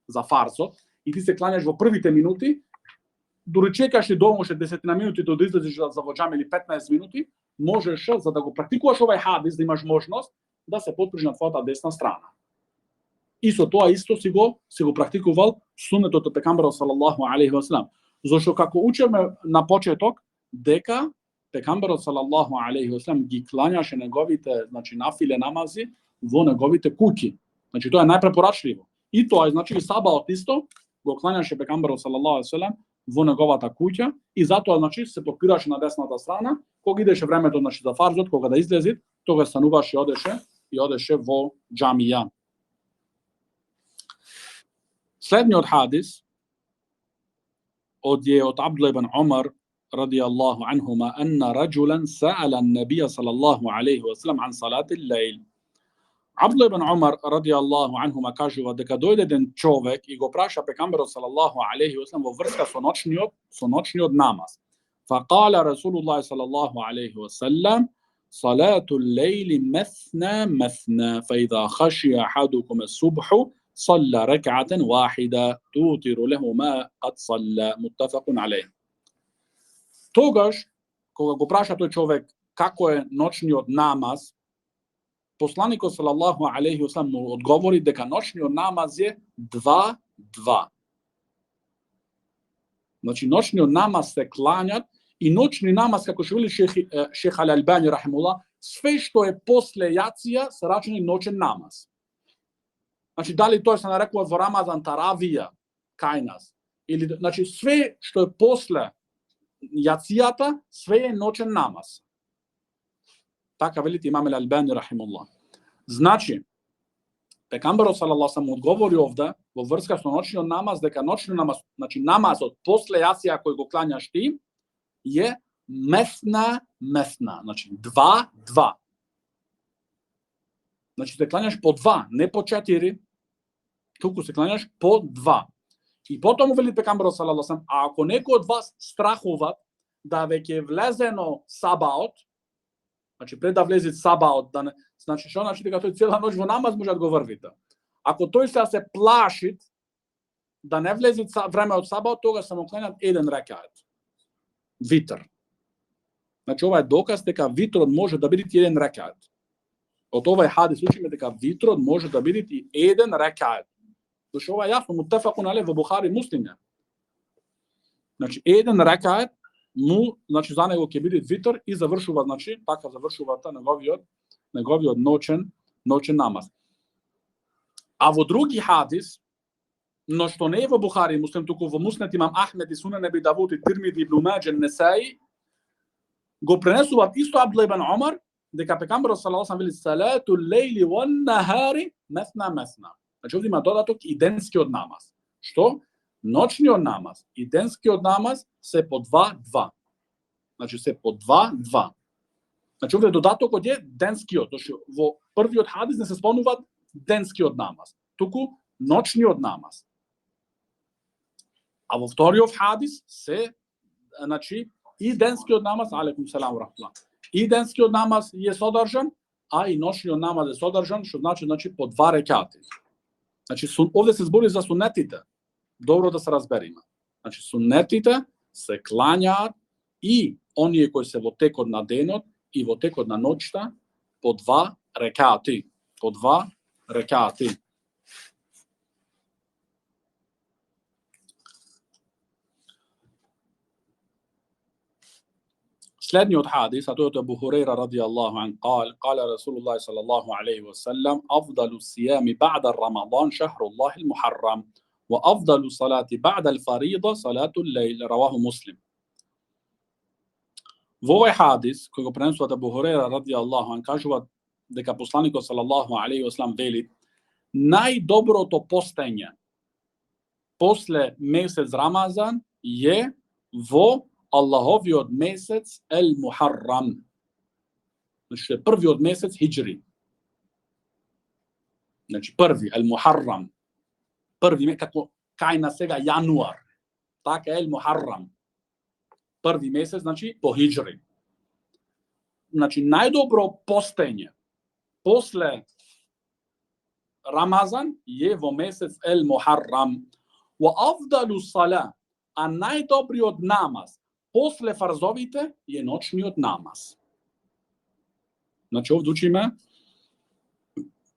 за фарзот, и ти се клањаш во првите минути, дури чекаш и дома уште 10 минути да излезеш за во џамија или 15 минути, можеш, за да го практикуваш овај хадис, да имаш можност да се потпреш на твојата десна страна. И со тоа исто си го практикувал сунетот од пегамберот салаллаху алейхи ва селем. Зошто како учевме на почеток дека пегамберот салаллаху алейхи ва селем ги клањаше неговите, значи нафиле намази во неговите куќи. Значи тоа е најпрепорачливо. И тоа е, значи и сабаот исто го клањаше пегамберот салаллаху алейхи ва селем во неговата куќа и затоа, значи, се потпираше на десната страна, кога идеше времето, значи, за фарзот, кога да излези, тога стануваше и одеше во џамија. Следниот хадис од Абдулlah ибн Умар радијаллаху анхума анна раджулан са'ала an-набијя салаллаху алейхи ва селем ан салати al-лејл. Абдулlah ибн Умар радијаллаху анхума кажува дека дојде еден човек и го праша пегамберот салаллаху алейхи ва селем во врска со ноќниот намаз. Фaqala Расулуллах салаллаху алейхи ва селем салату al-лејли маthna маthна فإذا خشي أحدكم الصبح صلى ركعة واحدة توتر له ما قد صلى متفق عليه. Тогаш кога го праша тој човек како е ноќниот намаз, посланикот салаллаху алейхи ва селем му одговори дека ноќниот намаз е 2-2. Значи ноќниот намаз се клањат и ноќни намаз, како што вели шех Ал-Албани рахимуллах, све што е после јација се рачуни ноќен намаз. Значи дали тоа се нарекува во Рамазан таравија кај нас, или значи све што е после јацијата, све е ноќен намаз. Така велите имам Ал-Албани рахимуллах. Значи пегамберот салаллаху алейхи ва селем одговори овде во врска со ноќниот намаз дека ноќниот намаз, значи намазот после јација кој го клањаш ти е месна, значи 2-2. Значи се клањаш по 2, не по 4, туку се клањаш по 2. И потом вели пегамберот салаллаху алейхи ва селем, а ако некој од вас страхува да веќе влезено сабаот, значи пред да влезе сабаот, да не, значи што значи дека тој цела ноќ во намаз може да го врвите. Ако тој се плаши да не влезе време од сабаот, тога се му кланјат еден рекаат. Витр. Значи ова е доказ дека витрот може да биде еден рекаат. Од овај хадис учиме дека витрот може да биде и еден рекаат. Зашто ова е јасно, мутафакун алейх во Бухари Муслим. Значи еден рекаат му, значи за него ќе биде витр и завршува, значи така завршува неговиот ноќен намаз. А во други хадис, но што не е во Бухари и Муслим, туку во Муснед имам Ахмед и Сунен Аби Давуд и Тирмизи ибн Маџа Несаи, го пренесуваат исто Абдулlah ибн Умар дека пегамберот салаллаху алейхи ва селем вели салату лејли ван нахари масна масна. Значи овде има додаток и денскиот намаз. Што? Ноќниот намаз и денскиот намаз се по 2-2. Значи се по 2-2. Значи овде додатокот е денскиот, зашто во првиот хадис не се спомнува денскиот намаз, туку ноќниот намаз. А во вториот хадис се, значи, и денскиот намаз, алейкум селам рахматуллах, и денскиот намаз е содржан, а и ноќниот намаз е содржан, што значи по 2 рекати. Значи овде се збори за сунетите. Добро да се разбериме. Значи сунетите се клањаат и оние кои се во текот на денот и во текот на ноќта по 2 рекати. По 2 рекати. Следниот хадис, а тој е Абу Хурейра радијаллаху ан قال رسول الله صلى الله عليه وسلم أفضل الصيام بعد رمضان شهر الله المحرم وأفضل الصلاة بعد الفريضة صلاة الليل رواه مسلم. Во овој хадис кој го пренесува Абу Хурейра радијаллаху ан кажува дека посланикот салаллаху алейхи ве селем вели најдоброто постење после месец Рамазан е во Аллаховиот месец Ел Мухаррам. Значи првиот месец хиџри. Значи први Ел Мухаррам. Први како кај на сега јануар. Така Ел Мухаррам. Први месец, значи по хиџри. Значи најдобро постење после Рамазан е во месец Ел Мухаррам. Wa afdalu sala, a најдобриот намаз после фарзовите е ноќниот намаз. Значи овде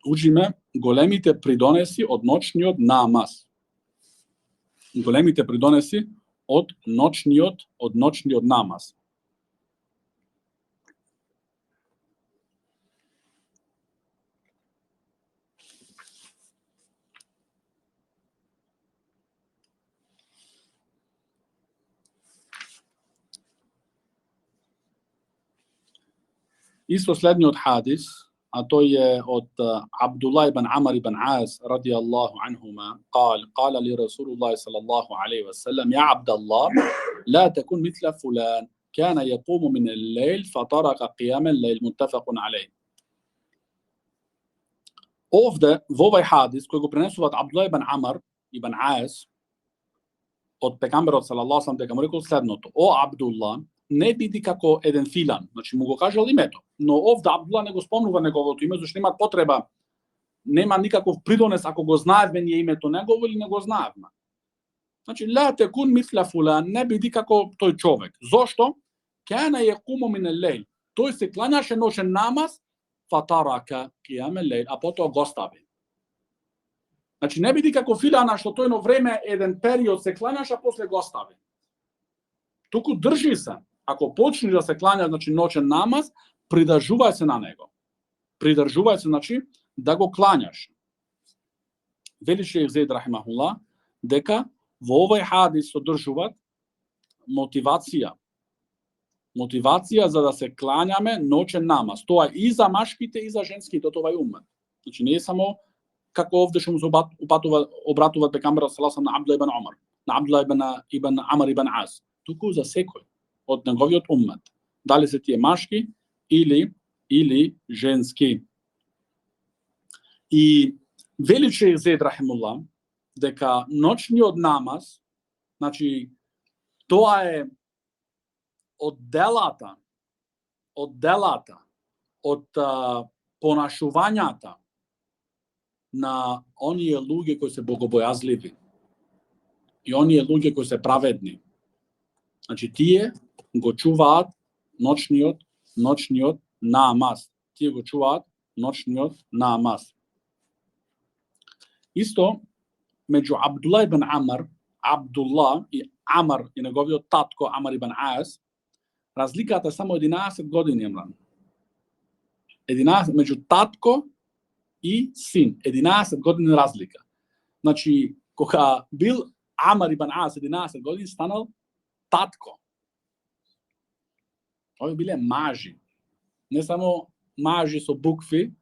учиме големите придонеси од ноќниот намаз. Големите придонеси од ноќниот намаз. Исто следниот хадис, а тој е од Абдулlah ibn Amr ibn As радијаллаху анхума, قال لي رسول الله صلى الله عليه وسلم يا عبد الله لا تكن مثل فلان كان يقوم من الليل فترك قيام الليل متفق عليه. Овде во овој хадис кој го пренесуваат Абдулlah ibn Amr ibn As од пегамберот салаллаху алейхи дека му рекол следното: О Абдулла, не биди како еден филан, значи му го кажал името, но овде Абдулла не го спомнува неговото име, зашто нема потреба, нема никаков придонес ако го знаевме ние името негово или не го знаевме. Значи ла текун мисла фулан, не биди како тој човек. Зошто? Кана јекуму мин ел-лејл. Тој се кланяше ношен намаз, фатарака қијам ел-лејл, а потоа го остави. Значи не биди како филана што тој на време еден период се кланяше, а после го остави. Туку држи се. Ако почнеш да се клањаш, значи ноќен намаз, придржувај се на него. Придржувај се, значи да го клањаш. Вели шејх Зейд рахимахулла дека во овој хадис содржуваат мотивација. Мотивација за да се клањаме ноќен намаз. Тоа и за машките и за женските од овај умет. Значи не е само како овде што му се обратуваат пегамберот саллаллаху алейхи на Абдулlah ibn Умар, на Абдулlah ibn Амр ibn Ас. Туку за секој од неговиот уммет. Дали се тие машки или женски. И вели шејх Зейд рахимулла дека ноќниот намаз, значи тоа е од делата, од понашувањата на оние луѓе кои се богобојазливи и оние луѓе кои се праведни. Значи тие го чуваат ноќниот намаз. Тие го чуваат ноќниот намаз. Исто меѓу Абдулlah ibn Амр, Абдулlah и Амр и неговиот татко Амр ibn Ас, разликата е само 11 години, Емран. 11 меѓу татко и син, 11 години разлика. Значи кога бил Амр ibn Ас 11 години, станал татко. Овие биле мажи. Не само мажи со букви,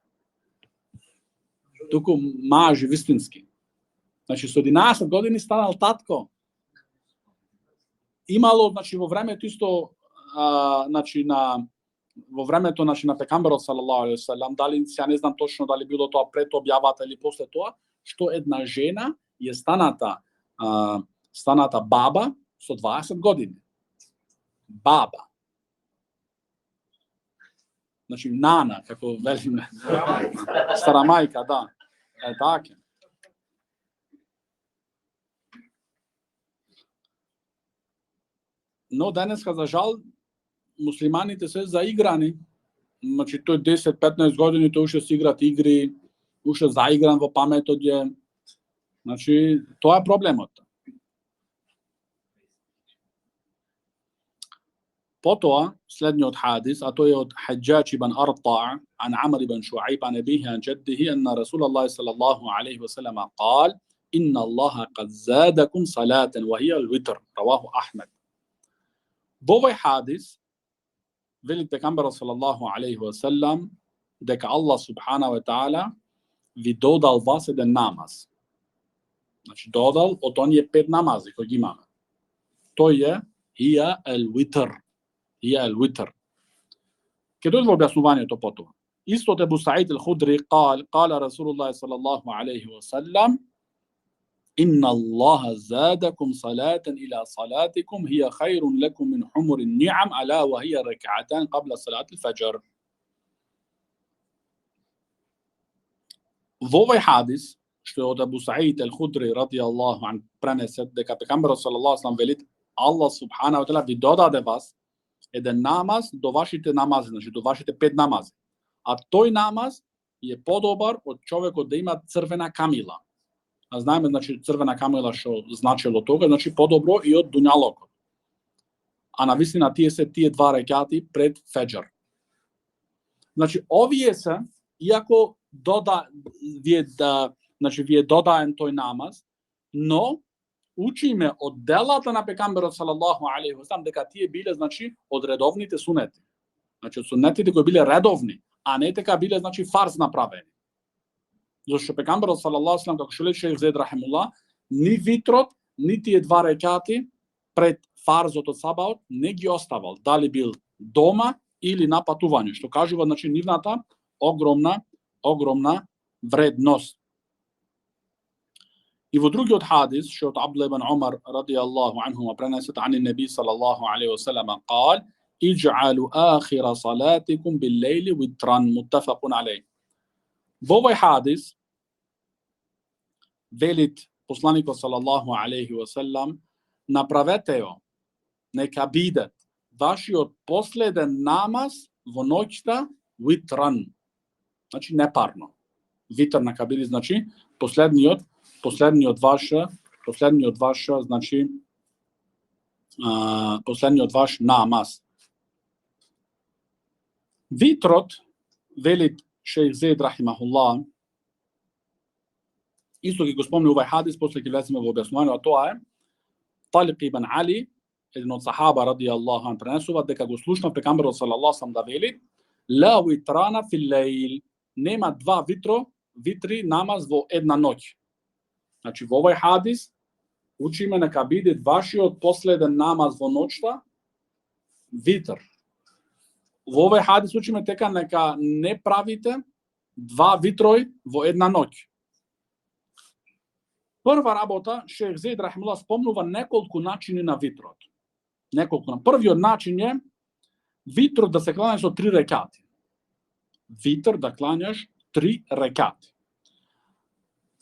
туку мажи вистински. Значи со 11 години станал татко. Имало, значи во времето исто, значи во времето на пегамберот салаллаху алейхи ве селем, дали се не знам точно дали било тоа пред објавата или после тоа, што една жена е станата баба со 20 години. Баба. Значи нана, како велиме. Стара мајка, да. Е така. Но денеска, за жал, муслиманите се заиграни. Значи тој 10-15 години тој уште си играт игри, уште заигран во паметот е. Значи тоа е проблемот. Потоа, следниот хадис, а тој е од Хаџџаџ ибн Артаъ, عن عمرو بن شعيب عن أبيه عن جده أن رسول الله صلى الله عليه وسلم قال إن الله قد زادكم صلاة وهي الوتر رواه أحمد. Во овој хадис вели пегамберот салаллаху алейхи ве селем дека Allah subhanahu wa ta'ala ви додал вас еден намаз. Значи додал од оние 5 намази кои ги имаме. Тој е хија ел-витр. Хија ел-витр. Ке дојде во објаснувањето потоа. Исто од Ебу Саид ел-Худри قال رسول الله صلى الله عليه وسلم إن الله زادكم صلاة إلى صلاتكم هي خير لكم من حمر النعم ألا وهي ركعتان قبل صلاة الفجر. Во овој хадис, што е од Абу Саид ел-Худри радијаллаху ан пренесет дека пегамберот саллаллаху алейхи ва салам велит Allah subhanahu wa ta'ala ви додаде вас еден намаз до вашите намази, значи до вашите 5 намази. А тој намаз е подобар од човекот да има црвена камила. А знаеме, значи црвена камила што значило тога, значи подобро и од дуњалокот. А навистина тие се тие 2 рекати пред феџр. Значи овие се, иако вие додаен тој намаз, но учиме од делата на пегамберот салаллаху алейхи ва салам дека тие биле значи од редовните сунети. Значи од сунетите кои биле редовни, а не дека биле значи фарз направени. Зашто пегамберот салаллаху алейхи ва салам, како што лече Шейх Зейд рахимуллах, ни витрот, ни тие 2 рекати пред фарзот од сабаот не ги оставал, дали бил дома или на патување, што кажува значи нивната огромна вредност. И во другиот хадис, што од Абдулlah ибн Умар радијаллаху анхума пренесет ан неби салаллаху алейхи ва салам قال اجعلوا آخر صلاتكم بالليل وترا متفق عليه. Во овој хадис велит посланикот салаллаху алейхи ва салам направете ја, нека биде вашиот последен намаз во ноќта витран. Значи непарно. Витр нека биде значи последниот ваш намаз. Витрот, велит Шейх Зейд рахимахуллах, исто ги го спомни овој хадис, после ќе влеземе во објаснување, а тоа е Талик ибн Али, еден од сахаба радијаллаху ан пренесува дека го слушнав пегамберот салаллаху алейхи ва салам да вели ла витрана фил лейл, нема 2 витри намаз во една ноќ. Значи во овој хадис учиме нека биде вашиот последен намаз во ноќта витр. Во овој хадис учиме дека нека не правите 2 витрој во една ноќ. Прва работа, Шейх Зейд рахимуллах спомнува неколку начини на витрот. Првиот начин е витрот да се кланя со 3 рекати. Витр да кланяш 3 рекати.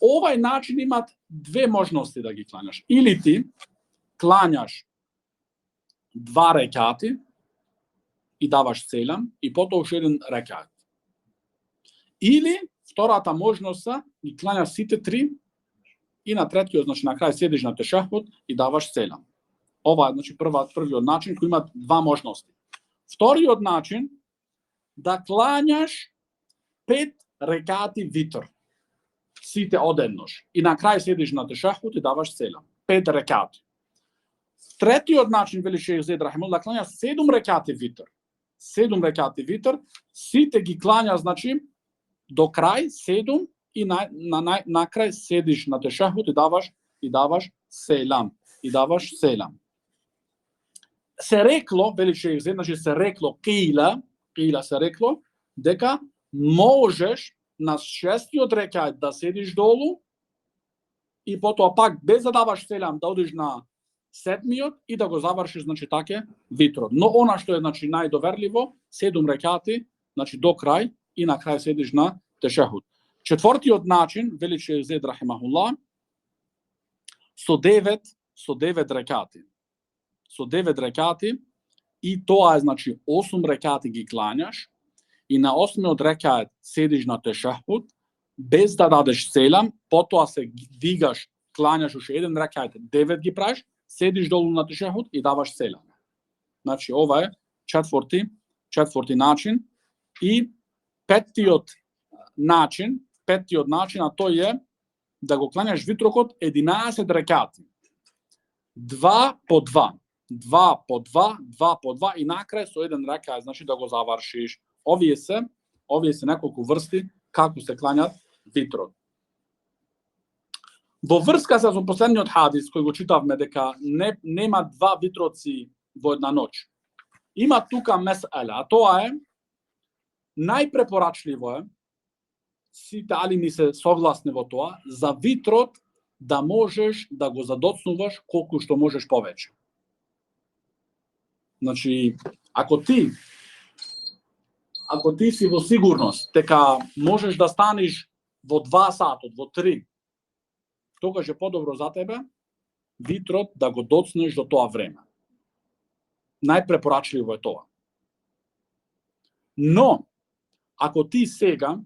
Овај начин имат 2 можности да ги кланяш. Или ти кланяш 2 рекати и даваш селам и потоа уште 1 рекат. Или втората можност е ги кланяш сите 3 и на третиот, значи на крај седиш на тешахуд и даваш селам. Ова е значи првиот начин кој има 2 можности. Вториот начин да кланяш 5 рекати витр. Сите одеднаш. И на крај седиш на тешахуд и даваш селам. 5 рекати. Третиот начин, вели Шейх Зейд рахимуллах, да кланяш 7 рекати витр. 7 рекати витр, сите ги кланяш, значи, до крај 7 и на крај седиш на тешахуд и даваш селам. Се рекло, вели Шейх Зейд, значи се рекло, кила се рекло, дека можеш на 6-тиот рекат да седиш долу и потоа пак без да даваш селам да одиш на 7-тиот и да го завршиш, значи таке витрот. Но она што е значи најдоверливо, 7 рекати, значи до крај и на крај седиш на тешахуд. Четвртиот начин, вели Шейх Зейд рахимахуллах, со 9 рекати. Со 9 рекати и тоа е значи 8 рекати ги кланяш и на 8-миот рекат седиш на тешахуд без да дадеш селам, потоа се дигаш, кланяш уште 1 рекат, 9 ги правиш, седиш долу на тешахуд и даваш селам. Значи ова е четврти начин и петтиот начин, а тој е да го кланяш витрокот 11 рекати. 2 по 2 и накрај со 1 рекат, значи да го завршиш. Овие се Овие се неколку врсти како се кланјат витрот. Во врска со последниот хадис кој го читавме дека нема два витроци во една ноќ. Има тука месела, а тоа е најпрепорачливо е, сите алими се согласни во тоа, за витрот да можеш да го задоцнуваш колку што можеш повеќе. Значи, ако ти си во сигурност дека можеш да станеш во 2 сатот, во 3, тогаш е подобро за тебе витрот да го доцнеш до тоа време. Најпрепорачливо е тоа. Но, ако ти сега,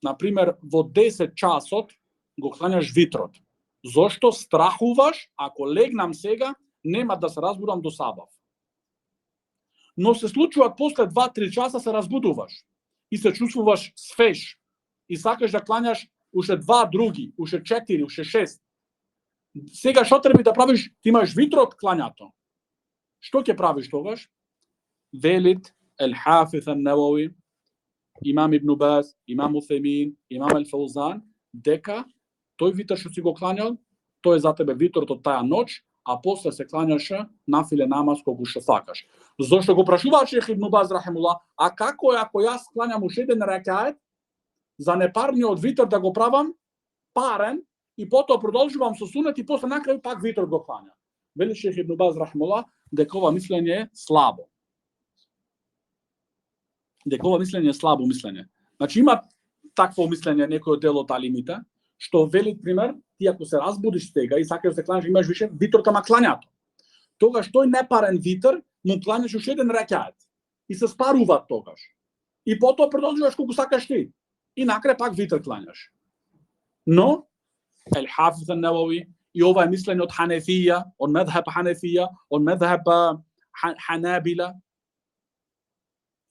например, во 10 часот го клањаш витрот, зошто страхуваш, ако легнам сега, нема да се разбудам до сабав. Но се случува после 2-3 часа се разбудуваш и се чувствуваш свеж и сакаш да клањаш уште 2 други, уште 4, уште 6. Сега што треба да правиш? Ти имаш витрот клањато. Што ќе правиш тогаш? Велит Ел-Хафиз Ан-Навави, Имам Ибн Баз, Имам Уthaymin, Имам Ал-Фаузан, дека тој витар што си го клањал, тој е за тебе витрот од таа ноќ, а после се клањаше нафиле намаз колку што сакаш. Зошто го прашува Шех Ибн Баз рахимуллах, а како е ако јас клањам уште еден рекает за непарниот витар да го правам парен и потоа продолжувам со сунет и после на крај пак витрот го клањам. Вели Шех Ибн Баз рахимуллах дека ова мислење е слабо. Дека ова мислење е слабо мислење. Значи има такво мислење некој дел од алимите, што вели пример, ти ако се разбудиш сега и сакаш да се клањаш, имаш више витрот ама клањато. Тогаш тој непарен витар му клањаш уште еден рекает и се спаруваат тогаш. И потоа продолжуваш колку сакаш ти. И накрај пак витар клањаш. Но Ел-Хафиз Ан-Навави и ова е мислење од Ханефија, од медхеб Ханефија, од медхеб Ханабила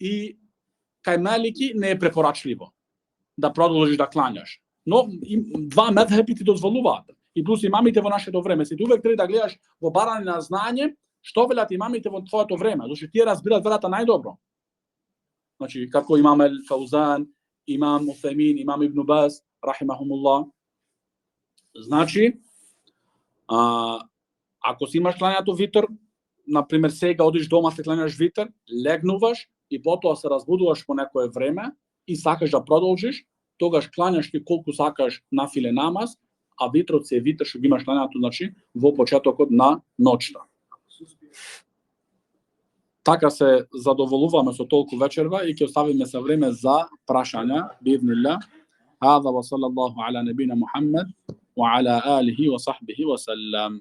и кај Малики не е препорачливо да продолжиш да клањаш. Но два медхеби ти дозволуваат. И плюс имамите во нашето време. Си увек треба да гледаш во барање на знање што велат имамите во твоето време, зашто тие разбираат верата најдобро. Значи, како имам Ел-Фаузан, имам Уthaymin, имам Ибн Баз, рахимахумуллах. Значи, ако си имаш клањато витр, например сега одиш дома се клањаш витр, легнуваш и потоа се разбудуваш по некое време и сакаш да продолжиш, тогаш клањаш ти колку сакаш нафиле намаз, а витрот се витр што ги имаш клањато, значи во почетокот на ноќта. Така се задоволуваме со толку вечерва и ќе оставиме се време за прашања, бииднилlah. Хаза ва салаллаху ала набина Мухаммед ва ала алихи ва сахбихи ва салам.